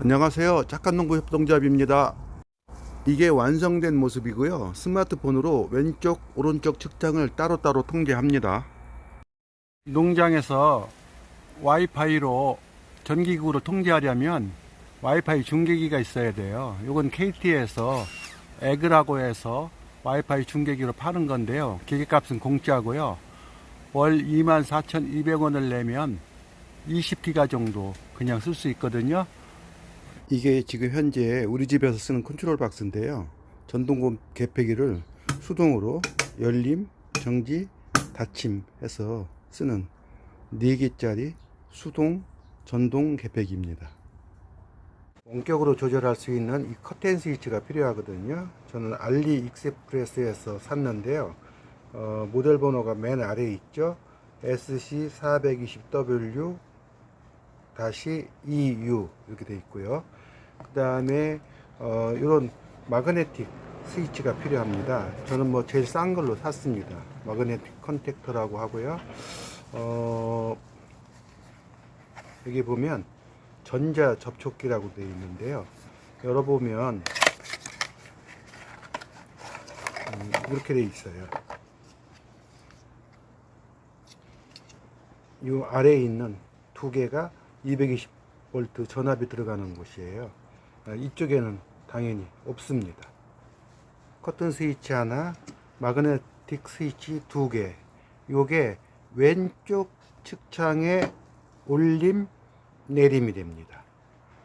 안녕하세요. 착한농부 협동조합입니다. 이게 완성된 모습이고요. 스마트폰으로 왼쪽 오른쪽 측정을 따로따로 통제합니다. 농장에서 와이파이로 전기구를 통제하려면 와이파이 중계기가 있어야 돼요. 이건 KT에서 에그라고 해서 와이파이 중계기로 파는 건데요. 기계값은 공짜고요. 월 24,200원을 내면 20기가 정도 그냥 쓸 수 있거든요. 이게 지금 현재 우리 집에서 쓰는 컨트롤 박스인데요. 전동공 개폐기를 수동으로 열림, 정지, 닫힘 해서 쓰는 4개짜리 수동 전동 개폐기입니다. 원격으로 조절할 수 있는 이 커튼 스위치가 필요하거든요. 저는 알리 익스프레스에서 샀는데요. 모델 번호가 맨 아래에 있죠. SC420W-EU 이렇게 되어 있고요. 그 다음에 이런 마그네틱 스위치가 필요합니다. 저는 뭐 제일 싼 걸로 샀습니다. 마그네틱 컨택터라고 하고요. 여기 보면 전자 접촉기라고 되어 있는데요. 열어보면 이렇게 되어 있어요. 이 아래에 있는 두 개가 220V 전압이 들어가는 곳이에요. 이쪽에는 당연히 없습니다. 커튼 스위치 하나, 마그네틱 스위치 두 개. 요게 왼쪽 측창의 올림, 내림이 됩니다.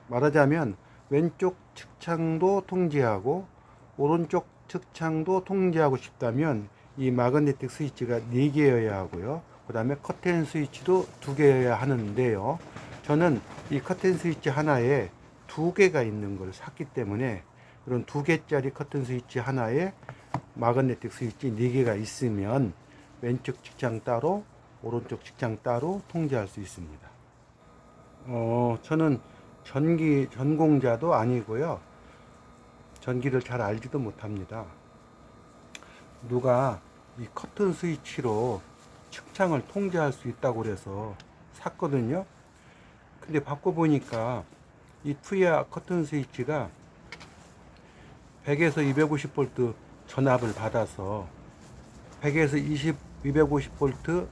말하자면 왼쪽 측창도 통제하고 오른쪽 측창도 통제하고 싶다면 이 마그네틱 스위치가 4개여야 하고요. 그 다음에 커튼 스위치도 2개여야 하는데요. 저는 이 커튼 스위치 하나에 2개가 있는 걸 샀기 때문에 그런 2개짜리 커튼 스위치 하나에 마그네틱 스위치 4개가 있으면 왼쪽 측창 따로 오른쪽 측창 따로 통제할 수 있습니다. 저는 전공자도 아니고요. 전기를 잘 알지도 못합니다. 누가 이 커튼 스위치로 측창을 통제할 수 있다고 그래서 샀거든요. 근데 바꿔보니까 이 투야 커튼 스위치가 100에서 250V 전압을 받아서 100에서 250V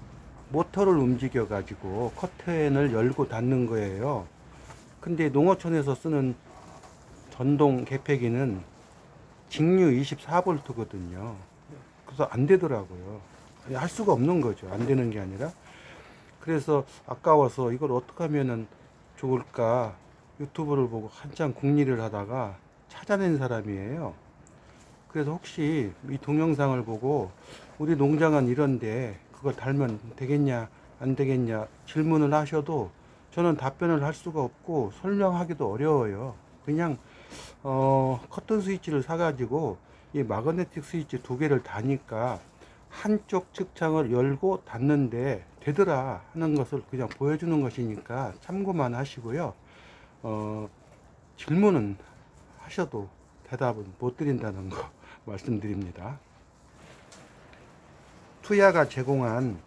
모터를 움직여 가지고 커튼을 열고 닫는 거예요. 근데 농어촌에서 쓰는 전동 개폐기는 직류 24V거든요. 그래서 안 되더라고요. 할 수가 없는 거죠. 안 되는 게 아니라. 그래서 아까워서 이걸 어떻게 하면 좋을까 유튜브를 보고 한참 궁리를 하다가 찾아낸 사람이에요. 그래서 혹시 이 동영상을 보고 우리 농장은 이런데 그걸 달면 되겠냐 안 되겠냐 질문을 하셔도 저는 답변을 할 수가 없고 설명하기도 어려워요. 그냥 커튼 스위치를 사가지고 이 마그네틱 스위치 2개를 다니까 한쪽 측창을 열고 닫는데 되더라 하는 것을 그냥 보여주는 것이니까 참고만 하시고요. 질문은 하셔도 대답은 못 드린다는 거 말씀드립니다. 투야가 제공한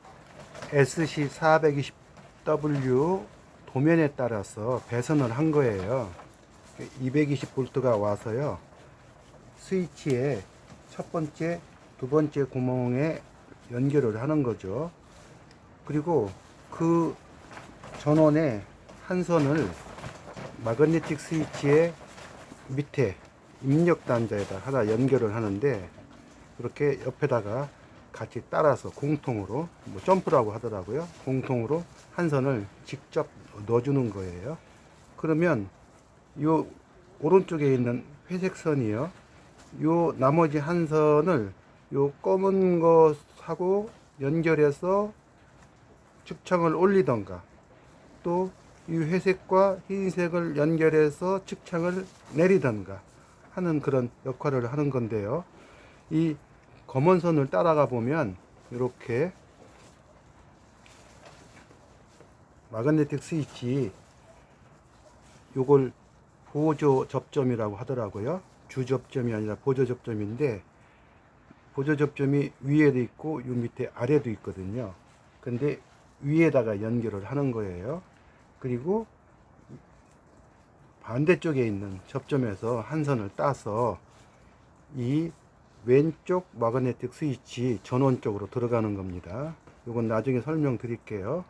SC420W 도면에 따라서 배선을 한 거예요. 220V가 와서요. 스위치에 첫 번째, 두 번째 구멍에 연결을 하는 거죠. 그리고 그 전원의 한 선을 마그네틱 스위치의 밑에 입력 단자에다 하나 연결을 하는데 이렇게 옆에다가 같이 따라서 공통으로 뭐 점프라고 하더라고요. 공통으로 한 선을 직접 넣어주는 거예요. 그러면 요 오른쪽에 있는 회색 선이요. 요 나머지 한 선을 요 검은 것하고 연결해서 측창을 올리던가 또 이 회색과 흰색을 연결해서 측창을 내리던가 하는 그런 역할을 하는 건데요. 이 검은 선을 따라가 보면 이렇게 마그네틱 스위치 요걸 보조 접점이라고 하더라고요. 주 접점이 아니라 보조 접점인데 보조 접점이 위에도 있고 요 밑에 아래도 있거든요. 근데 위에다가 연결을 하는 거예요. 그리고 반대쪽에 있는 접점에서 한 선을 따서 이 왼쪽 마그네틱 스위치 전원 쪽으로 들어가는 겁니다. 이건 나중에 설명드릴게요.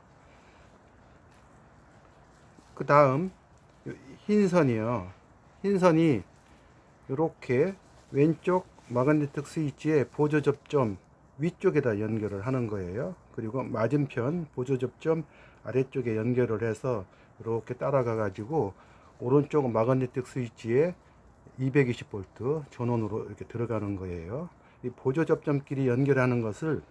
그 다음 흰 선이요. 흰 선이 이렇게 왼쪽 마그네틱 스위치의 보조 접점 위쪽에다 연결을 하는 거예요. 그리고 맞은편 보조 접점 아래쪽에 연결을 해서 이렇게 따라가 가지고 오른쪽 마그네틱 스위치에 220V 전원으로 이렇게 들어가는 거예요. 이 보조 접점끼리 연결하는 것을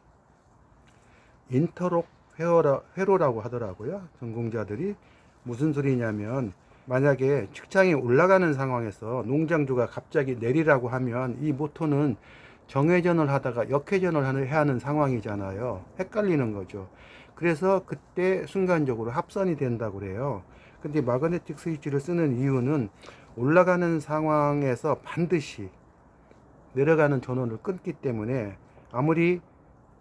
인터록 회로라고 하더라고요. 전공자들이. 무슨 소리냐면 만약에 측창이 올라가는 상황에서 농장주가 갑자기 내리라고 하면 이 모터는 정회전을 하다가 역회전을 해야 하는 상황이잖아요. 헷갈리는 거죠. 그래서 그때 순간적으로 합선이 된다고 그래요. 근데 마그네틱 스위치를 쓰는 이유는 올라가는 상황에서 반드시 내려가는 전원을 끊기 때문에 아무리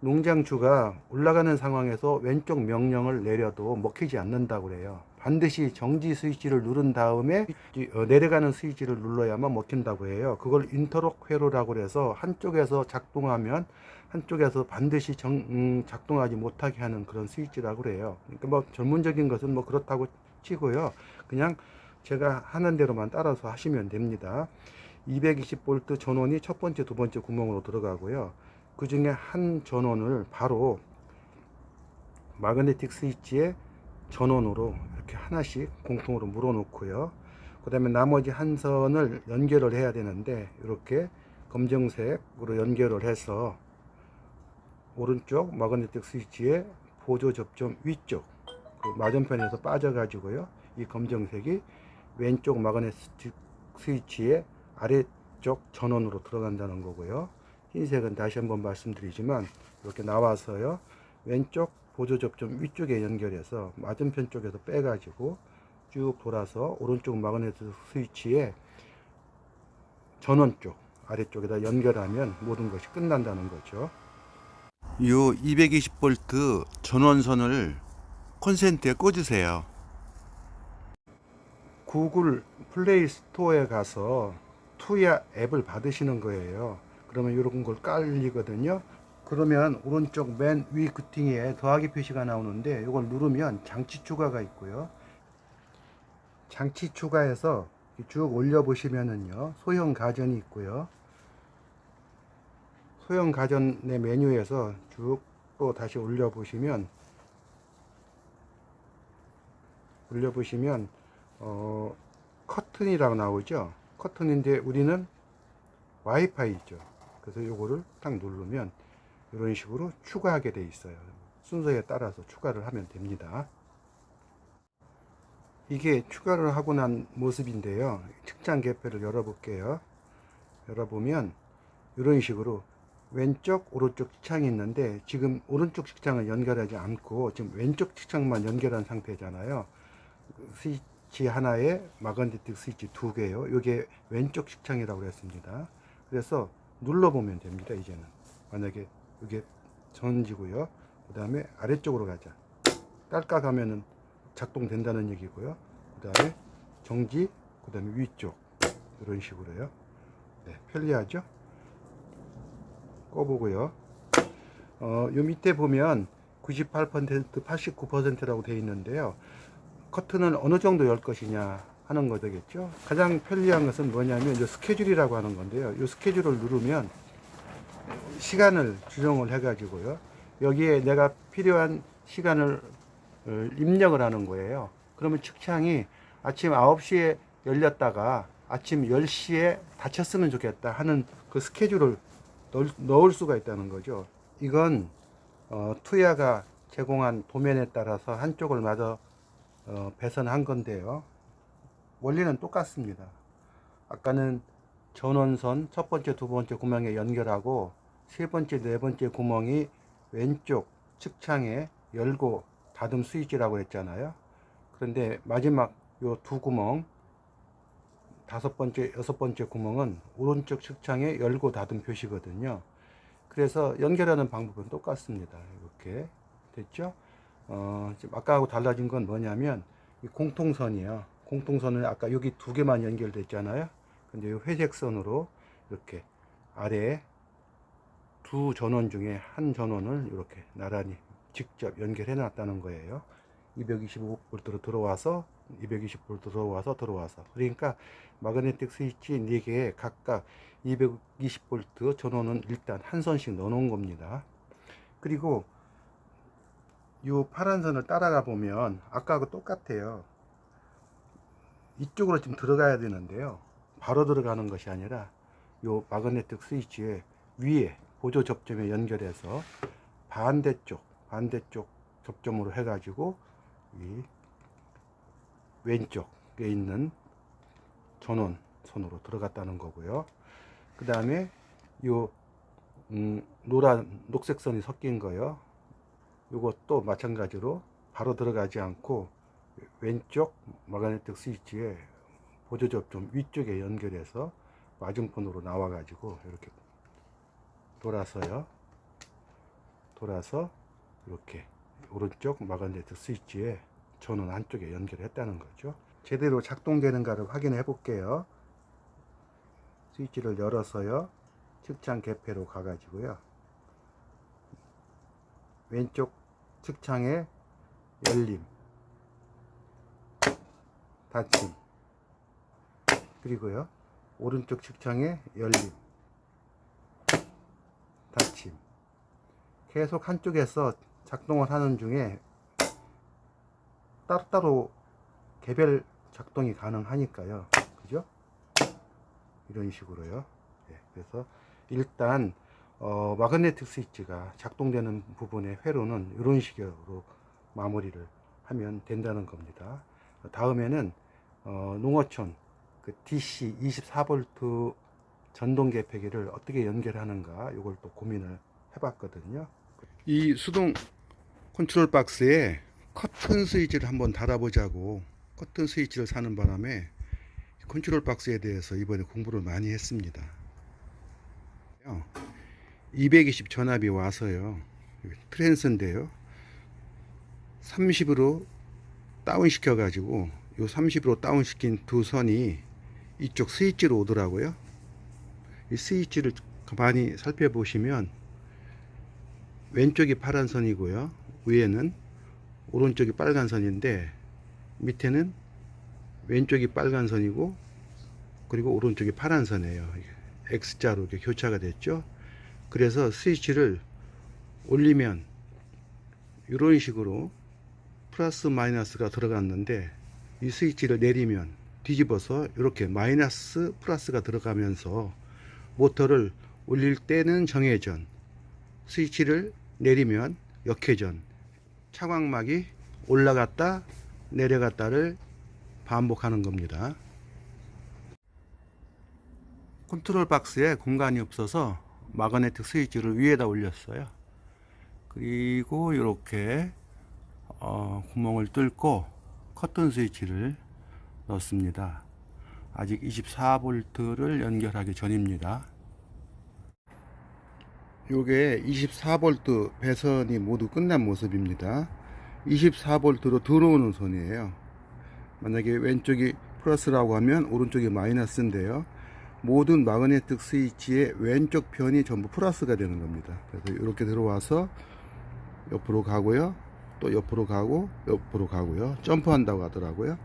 농장주가 올라가는 상황에서 왼쪽 명령을 내려도 먹히지 않는다고 그래요. 반드시 정지 스위치를 누른 다음에 내려가는 스위치를 눌러야만 먹힌다고 해요. 그걸 인터록 회로라고 해서 한쪽에서 작동하면 한쪽에서 반드시 작동하지 못하게 하는 그런 스위치라고 그래요. 그러니까 뭐 전문적인 것은 뭐 그렇다고 치고요. 그냥 제가 하는 대로만 따라서 하시면 됩니다. 220V 전원이 첫 번째, 두 번째 구멍으로 들어가고요. 그 중에 한 전원을 바로 마그네틱 스위치에 전원으로 이렇게 하나씩 공통으로 물어 놓고요. 그 다음에 나머지 한 선을 연결을 해야 되는데 이렇게 검정색으로 연결을 해서 오른쪽 마그네틱 스위치의 보조 접점 위쪽 그 맞은편에서 빠져 가지고요. 이 검정색이 왼쪽 마그네틱 스위치의 아래쪽 전원으로 들어간다는 거고요. 흰색은 다시 한번 말씀드리지만 이렇게 나와서요. 왼쪽 보조 접점 위쪽에 연결해서 맞은편 쪽에서 빼가지고 쭉 돌아서 오른쪽 마그네틱 스위치에 전원 쪽 아래쪽에다 연결하면 모든 것이 끝난다는 거죠. 이 220V 전원선을 콘센트에 꽂으세요. 구글 플레이 스토어에 가서 투야 앱을 받으시는 거예요. 그러면 이런 걸 깔리거든요. 그러면 오른쪽 맨 위 구팅에 더하기 표시가 나오는데 이걸 누르면 장치 추가가 있고요. 장치 추가해서 쭉 올려 보시면은요 소형 가전이 있고요. 소형 가전의 메뉴에서 쭉 또 다시 올려 보시면 커튼이라고 나오죠. 커튼인데 우리는 와이파이죠. 그래서 요거를 딱 누르면 이런 식으로 추가하게 돼 있어요. 순서에 따라서 추가를 하면 됩니다. 이게 추가를 하고 난 모습인데요. 측정 개폐를 열어볼게요. 열어보면 이런 식으로 왼쪽 오른쪽 측창이 있는데 지금 오른쪽 측창을 연결하지 않고 지금 왼쪽 측창만 연결한 상태잖아요. 스위치 하나에 마그네틱 스위치 두 개요. 이게 왼쪽 측창이라고 했습니다. 그래서 눌러보면 됩니다. 이제는 만약에 이게 전지고요. 그 다음에 아래쪽으로 가자. 딸깍하면은 작동된다는 얘기고요. 그 다음에 정지, 그 다음에 위쪽 이런 식으로요. 네, 편리하죠? 꺼보고요. 요 밑에 보면 98%, 89%라고 되어 있는데요. 커튼을 어느 정도 열 것이냐 하는 거겠죠. 가장 편리한 것은 뭐냐면 이 스케줄이라고 하는 건데요. 이 스케줄을 누르면 시간을 지정을 해 가지고요. 여기에 내가 필요한 시간을 입력을 하는 거예요. 그러면 측창이 아침 9시에 열렸다가 아침 10시에 닫혔으면 좋겠다 하는 그 스케줄을 넣을 수가 있다는 거죠. 이건 투야가 제공한 도면에 따라서 한쪽을 마저 배선한 건데요. 원리는 똑같습니다. 아까는 전원선 첫 번째, 두 번째 구멍에 연결하고 세 번째, 네 번째 구멍이 왼쪽 측창에 열고 닫음 스위치라고 했잖아요. 그런데 마지막 요 두 구멍, 다섯 번째, 여섯 번째 구멍은 오른쪽 측창에 열고 닫은 표시거든요. 그래서 연결하는 방법은 똑같습니다. 이렇게 됐죠? 지금 아까하고 달라진 건 뭐냐면 이 공통선이에요. 공통선은 아까 여기 두 개만 연결됐잖아요. 근데 이 회색 선으로 이렇게 아래에 두 전원 중에 한 전원을 이렇게 나란히 직접 연결해 놨다는 거예요. 225V로 들어와서 220V 들어와서 그러니까 마그네틱 스위치 4개에 각각 220V 전원은 일단 한 선씩 넣어 놓은 겁니다. 그리고 이 파란 선을 따라가 보면 아까하고 똑같아요. 이쪽으로 좀 들어가야 되는데요, 바로 들어가는 것이 아니라 이 마그네틱 스위치의 위에 보조 접점에 연결해서 반대쪽 접점으로 해가지고 이 왼쪽에 있는 전원 선으로 들어갔다는 거고요. 그 다음에 요 녹색 선이 섞인 거요, 요것도 마찬가지로 바로 들어가지 않고 왼쪽 마그네틱 스위치에 보조 접점 위쪽에 연결해서 맞은편으로 나와 가지고 이렇게 돌아서 이렇게 오른쪽 마그네틱 스위치에 전원 안쪽에 연결했다는 거죠. 제대로 작동되는가를 확인해 볼게요. 스위치를 열어서요, 측창 개폐로 가 가지고요, 왼쪽 측창에 열림, 닫힘, 그리고요 오른쪽 측창에 열림, 닫힘, 계속 한쪽에서 작동을 하는 중에 따로따로 개별 작동이 가능하니까요. 그죠? 이런 식으로요. 네, 그래서 일단 마그네틱 스위치가 작동되는 부분의 회로는 이런 식으로 마무리를 하면 된다는 겁니다. 다음에는 농어촌 그 DC 24V 전동 개폐기를 어떻게 연결하는가, 이걸 또 고민을 해봤거든요. 이 수동 컨트롤 박스에 커튼 스위치를 한번 달아보자고 커튼 스위치를 사는 바람에 컨트롤 박스에 대해서 이번에 공부를 많이 했습니다. 220 전압이 와서요, 트랜스인데요, 30으로 다운 시켜 가지고 요 30으로 다운 시킨 두 선이 이쪽 스위치로 오더라고요. 이 스위치를 가만히 살펴보시면 왼쪽이 파란 선이고요, 위에는 오른쪽이 빨간 선인데 밑에는 왼쪽이 빨간 선이고 그리고 오른쪽이 파란 선이에요. X자로 이렇게 교차가 됐죠. 그래서 스위치를 올리면 이런 식으로 플러스 마이너스가 들어갔는데, 이 스위치를 내리면 뒤집어서 이렇게 마이너스 플러스가 들어가면서 모터를 올릴 때는 정회전, 스위치를 내리면 역회전, 차광막이 올라갔다 내려갔다를 반복하는 겁니다. 컨트롤 박스에 공간이 없어서 마그네틱 스위치를 위에다 올렸어요. 그리고 이렇게 구멍을 뚫고 커튼 스위치를 넣습니다. 아직 24V를 연결하기 전입니다. 요게 24V 배선이 모두 끝난 모습입니다. 24V로 들어오는 선이에요. 만약에 왼쪽이 플러스라고 하면 오른쪽이 마이너스인데요, 모든 마그네틱 스위치의 왼쪽 편이 전부 플러스가 되는 겁니다. 그래서 이렇게 들어와서 옆으로 가고요, 또 옆으로 가고요, 점프한다고 하더라고요.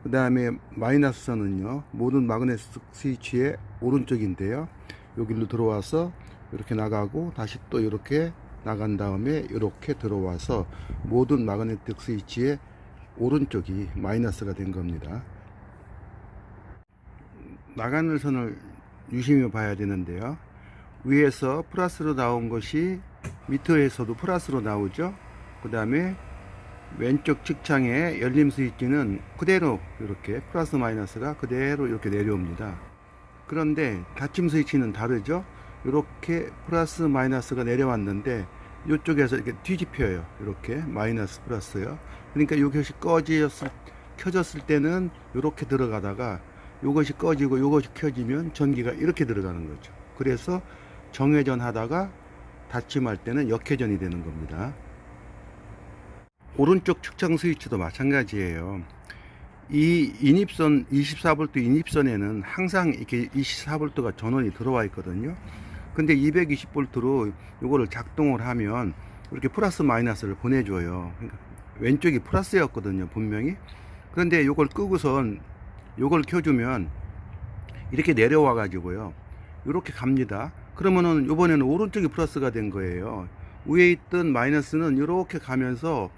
그 다음에 마이너스 선은요, 모든 마그네틱 스위치의 오른쪽인데요, 여기로 들어와서 이렇게 나가고 다시 또 이렇게 나간 다음에 이렇게 들어와서 모든 마그네틱 스위치의 오른쪽이 마이너스가 된 겁니다. 나가는 선을 유심히 봐야 되는데요, 위에서 플러스로 나온 것이 밑에서도 플러스로 나오죠. 그 다음에 왼쪽 측창의 열림 스위치는 그대로 이렇게 플러스 마이너스가 그대로 이렇게 내려옵니다. 그런데 닫힘 스위치는 다르죠. 이렇게 플러스 마이너스가 내려왔는데 이쪽에서 이렇게 뒤집혀요. 이렇게 마이너스 플러스요. 그러니까 이것이 켜졌을 때는 이렇게 들어가다가 이것이 꺼지고 이것이 켜지면 전기가 이렇게 들어가는 거죠. 그래서 정회전 하다가 닫힘할 때는 역회전이 되는 겁니다. 오른쪽 측정 스위치도 마찬가지예요. 이 인입선 24V 인입선에는 항상 이렇게 24V가 전원이 들어와 있거든요. 근데 220V로 이거를 작동을 하면 이렇게 플러스 마이너스를 보내줘요. 그러니까 왼쪽이 플러스였거든요, 분명히. 그런데 이걸 끄고선 이걸 켜주면 이렇게 내려와 가지고요, 이렇게 갑니다. 그러면은 이번에는 오른쪽이 플러스가 된 거예요. 위에 있던 마이너스는 이렇게 가면서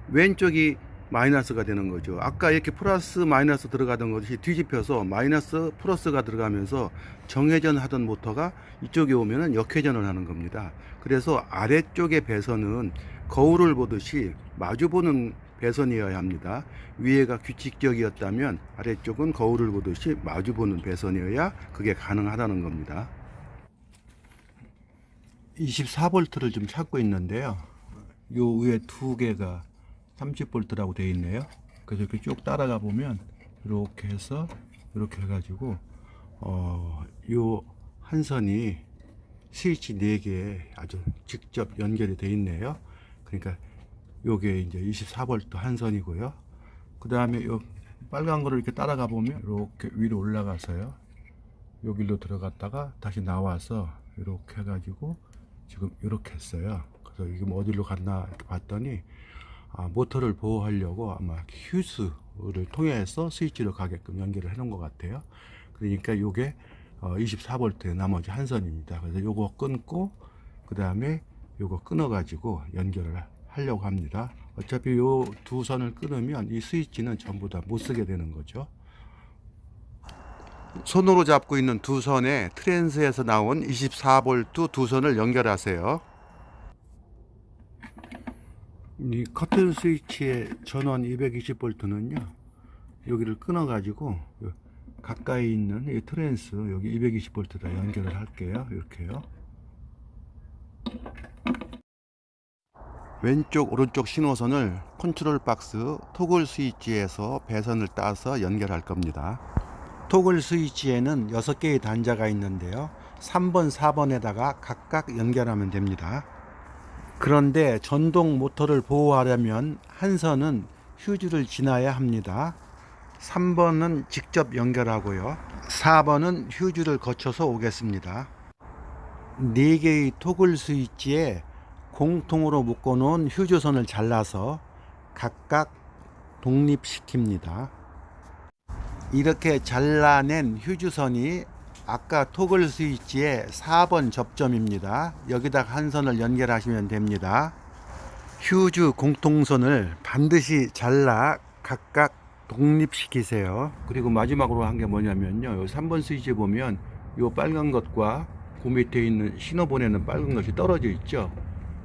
왼쪽이 마이너스가 되는 거죠. 아까 이렇게 플러스 마이너스 들어가던 것이 뒤집혀서 마이너스 플러스가 들어가면서 정회전 하던 모터가 이쪽에 오면은 역회전을 하는 겁니다. 그래서 아래쪽의 배선은 거울을 보듯이 마주보는 배선이어야 합니다. 위에가 규칙적이었다면 아래쪽은 거울을 보듯이 마주보는 배선이어야 그게 가능하다는 겁니다. 24V를 좀 찾고 있는데요. 요 위에 두 개가 30V라고 되어 있네요. 그래서 이렇게 쭉 따라가 보면 이렇게 해서 이렇게 해가지고 요 한 선이 스위치 4개에 아주 직접 연결이 되어 있네요. 그러니까 요게 이제 24V 한 선이고요. 그 다음에 요 빨간 거를 이렇게 따라가 보면 이렇게 위로 올라가서요, 요 길로 들어갔다가 다시 나와서 이렇게 해가지고 지금 이렇게 했어요. 그래서 이게 뭐 어디로 갔나 이렇게 봤더니 모터를 보호하려고 아마 휴스를 통해서 스위치로 가게끔 연결을 해 놓은 것 같아요. 그러니까 요게 24V 나머지 한 선입니다. 그래서 요거 끊고 그 다음에 요거 끊어 가지고 연결을 하려고 합니다. 어차피 요 두 선을 끊으면 이 스위치는 전부 다 못 쓰게 되는 거죠. 손으로 잡고 있는 두 선에 트랜스에서 나온 24V 두 선을 연결하세요. 이 커튼 스위치의 전원 220V는요, 여기를 끊어 가지고 가까이 있는 이 트랜스 여기 220V다 연결을 할게요. 이렇게요. 왼쪽 오른쪽 신호선을 컨트롤 박스 토글 스위치에서 배선을 따서 연결할 겁니다. 토글 스위치에는 6개의 단자가 있는데요, 3번 4번에다가 각각 연결하면 됩니다. 그런데 전동 모터를 보호하려면 한 선은 휴즈를 지나야 합니다. 3번은 직접 연결하고요, 4번은 휴즈를 거쳐서 오겠습니다. 4개의 토글 스위치에 공통으로 묶어 놓은 휴즈선을 잘라서 각각 독립시킵니다. 이렇게 잘라낸 휴즈선이 아까 토글 스위치의 4번 접점입니다. 여기다 한 선을 연결하시면 됩니다. 휴즈 공통선을 반드시 잘라 각각 독립시키세요. 그리고 마지막으로 한 게 뭐냐면요, 3번 스위치 보면 이 빨간 것과 그 밑에 있는 신호 보내는 빨간 것이 떨어져 있죠.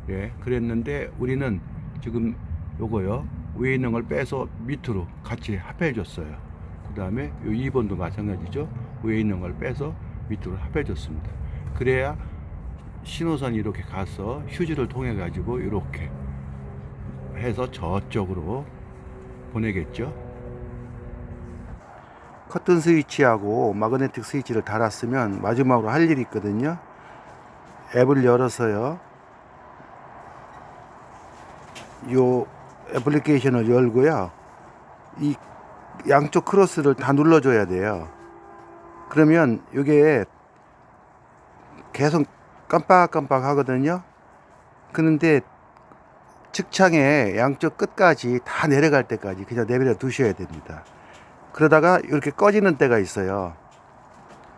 예, 그랬는데 우리는 지금 요거요, 위에 있는 걸 빼서 밑으로 같이 합해 줬어요. 그 다음에 요 2번도 마찬가지죠. 위에 있는 걸 빼서 밑으로 합해 줬습니다. 그래야 신호선이 이렇게 가서 휴지를 통해 가지고 이렇게 해서 저쪽으로 보내겠죠. 커튼 스위치하고 마그네틱 스위치를 달았으면 마지막으로 할 일이 있거든요. 앱을 열어서요, 요 애플리케이션을 열고요, 이 양쪽 크로스를 다 눌러줘야 돼요. 그러면 이게 계속 깜빡깜빡 하거든요. 그런데 측창의 양쪽 끝까지 다 내려갈 때까지 그냥 내버려 두셔야 됩니다. 그러다가 이렇게 꺼지는 때가 있어요.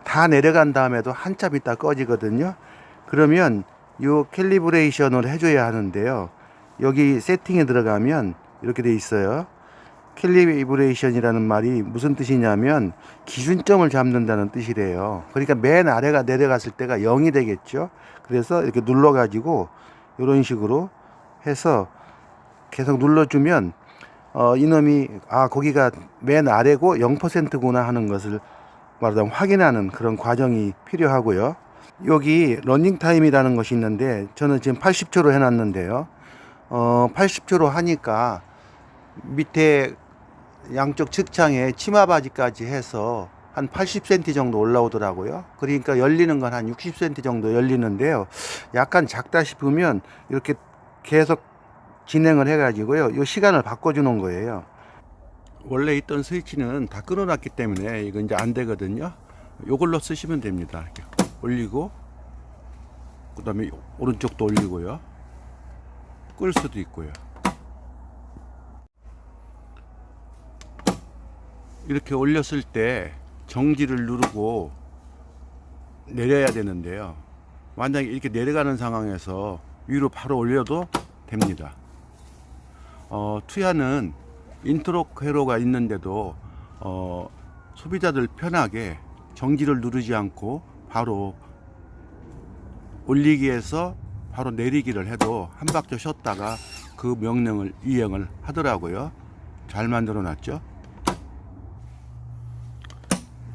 다 내려간 다음에도 한참 있다 꺼지거든요. 그러면 요 캘리브레이션을 해줘야 하는데요, 여기 세팅에 들어가면 이렇게 돼 있어요. 캘리브레이션이라는 말이 무슨 뜻이냐면 기준점을 잡는다는 뜻이래요. 그러니까 맨 아래가 내려갔을 때가 0이 되겠죠. 그래서 이렇게 눌러 가지고 이런 식으로 해서 계속 눌러주면 이놈이 거기가 맨 아래고 0%구나 하는 것을 말하자면 확인하는 그런 과정이 필요하고요. 여기 러닝 타임이라는 것이 있는데 저는 지금 80초로 해놨는데요, 80초로 하니까 밑에 양쪽 측창에 치마바지까지 해서 한 80cm 정도 올라오더라고요. 그러니까 열리는 건 한 60cm 정도 열리는데요, 약간 작다 싶으면 이렇게 계속 진행을 해 가지고요, 이 시간을 바꿔주는 거예요. 원래 있던 스위치는 다 끊어놨기 때문에 이거 이제 안 되거든요. 이걸로 쓰시면 됩니다. 이렇게 올리고, 그 다음에 오른쪽도 올리고요. 끌 수도 있고요. 이렇게 올렸을 때 정지를 누르고 내려야 되는데요. 만약에 이렇게 내려가는 상황에서 위로 바로 올려도 됩니다. 투야는 인트로 회로가 있는데도 소비자들 편하게 정지를 누르지 않고 바로 올리기에서 바로 내리기를 해도 한 박자 쉬었다가 그 명령을 이행을 하더라고요. 잘 만들어 놨죠.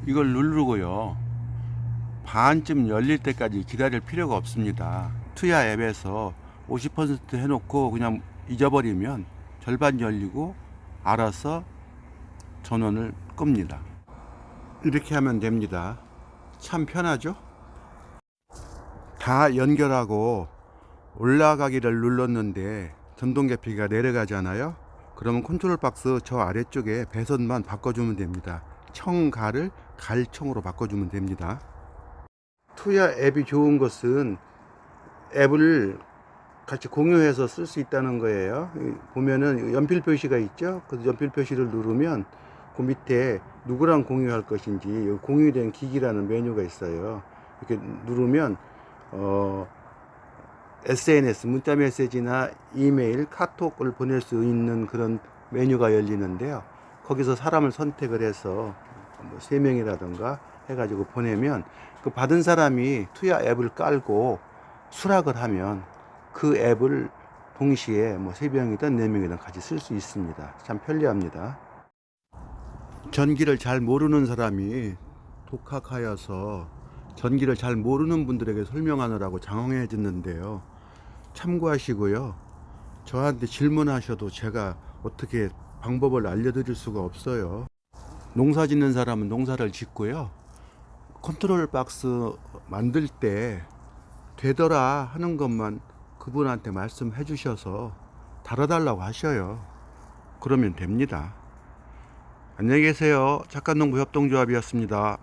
이걸 누르고요, 반쯤 열릴 때까지 기다릴 필요가 없습니다. 투야 앱에서 50% 해놓고 그냥 잊어버리면 절반 열리고 알아서 전원을 끕니다. 이렇게 하면 됩니다. 참 편하죠? 다 연결하고 올라가기를 눌렀는데 전동계피가 내려가잖아요. 그러면 컨트롤 박스 저 아래쪽에 배선만 바꿔주면 됩니다. 청가를 갈청으로 바꿔주면 됩니다. 투야 앱이 좋은 것은 앱을 같이 공유해서 쓸 수 있다는 거예요. 보면은 연필 표시가 있죠. 그 연필 표시를 누르면 그 밑에 누구랑 공유할 것인지 공유된 기기라는 메뉴가 있어요. 이렇게 누르면 SNS, 문자 메시지나 이메일, 카톡을 보낼 수 있는 그런 메뉴가 열리는데요. 거기서 사람을 선택을 해서 뭐 3명이라든가 해가지고 보내면 그 받은 사람이 투야 앱을 깔고 수락을 하면 그 앱을 동시에 뭐 3명이든 4명이든 같이 쓸 수 있습니다. 참 편리합니다. 전기를 잘 모르는 사람이 독학하여서 전기를 잘 모르는 분들에게 설명하느라고 장황해졌는데요. 참고하시고요. 저한테 질문하셔도 제가 어떻게 방법을 알려드릴 수가 없어요. 농사 짓는 사람은 농사를 짓고요. 컨트롤 박스 만들 때 되더라 하는 것만 그분한테 말씀해 주셔서 달아달라고 하셔요. 그러면 됩니다. 안녕히 계세요. 착한농부 협동조합이었습니다.